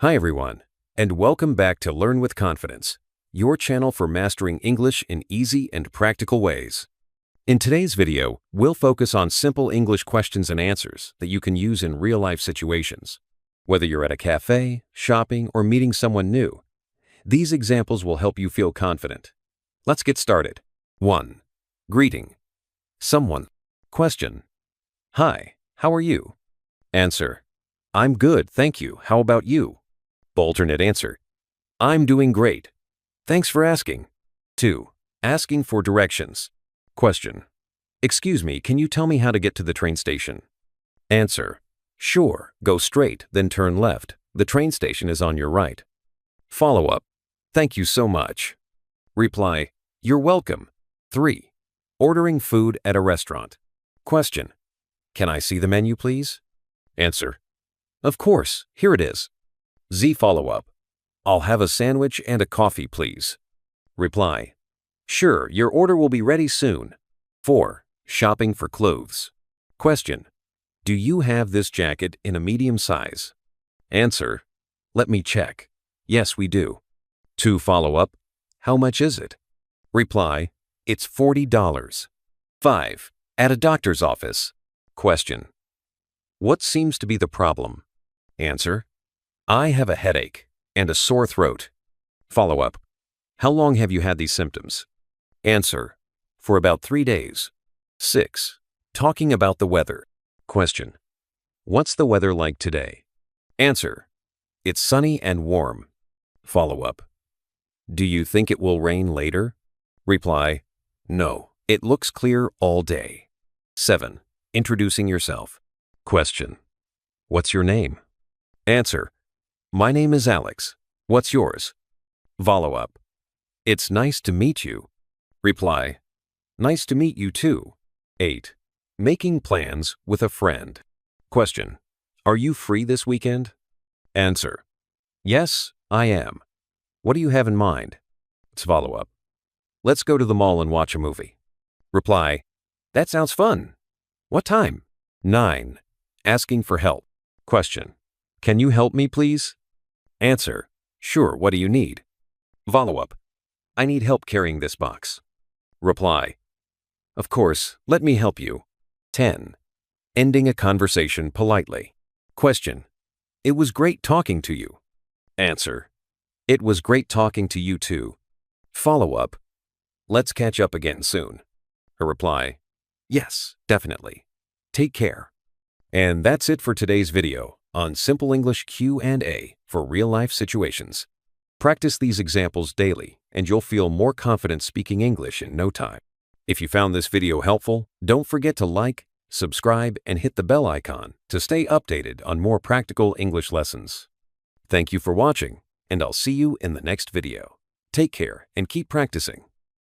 Hi everyone, and welcome back to Learn with Confidence, your channel for mastering English in easy and practical ways. In today's video, we'll focus on simple English questions and answers that you can use in real-life situations. Whether you're at a cafe, shopping, or meeting someone new, these examples will help you feel confident. Let's get started. 1. Greeting. Someone. Question. Hi, how are you? Answer. I'm good, thank you. How about you? Alternate answer. I'm doing great. Thanks for asking. 2. Asking for directions. Question. Excuse me, can you tell me how to get to the train station? Answer. Sure, go straight, then turn left. The train station is on your right. Follow-up. Thank you so much. Reply. You're welcome. 3. Ordering food at a restaurant. Question. Can I see the menu, please? Answer. Of course, here it is. Z follow-up. I'll have a sandwich and a coffee, please. Reply. Sure, your order will be ready soon. 4. Shopping for clothes. Question. Do you have this jacket in a medium size? Answer. Let me check. Yes, we do. 2 follow-up. How much is it? Reply. It's $40. 5. At a doctor's office. Question. What seems to be the problem? Answer. I have a headache and a sore throat. Follow-up. How long have you had these symptoms? Answer. For about 3 days. 6. Talking about the weather. Question. What's the weather like today? Answer. It's sunny and warm. Follow-up. Do you think it will rain later? Reply. No, it looks clear all day. 7. Introducing yourself. Question. What's your name? Answer. My name is Alex. What's yours? Follow-up. It's nice to meet you. Reply. Nice to meet you too. 8. Making plans with a friend. Question. Are you free this weekend? Answer. Yes, I am. What do you have in mind? Follow-up. Let's go to the mall and watch a movie. Reply. That sounds fun. What time? 9. Asking for help. Question. Can you help me, please? Answer. Sure, what do you need? Follow-up. I need help carrying this box. Reply. Of course, let me help you. 10. Ending a conversation politely. Question. It was great talking to you. Answer. It was great talking to you too. Follow-up. Let's catch up again soon. A reply. Yes, definitely. Take care. And that's it for today's video on Simple English Q&A for real-life situations. Practice these examples daily, and you'll feel more confident speaking English in no time. If you found this video helpful, don't forget to like, subscribe, and hit the bell icon to stay updated on more practical English lessons. Thank you for watching, and I'll see you in the next video. Take care and keep practicing.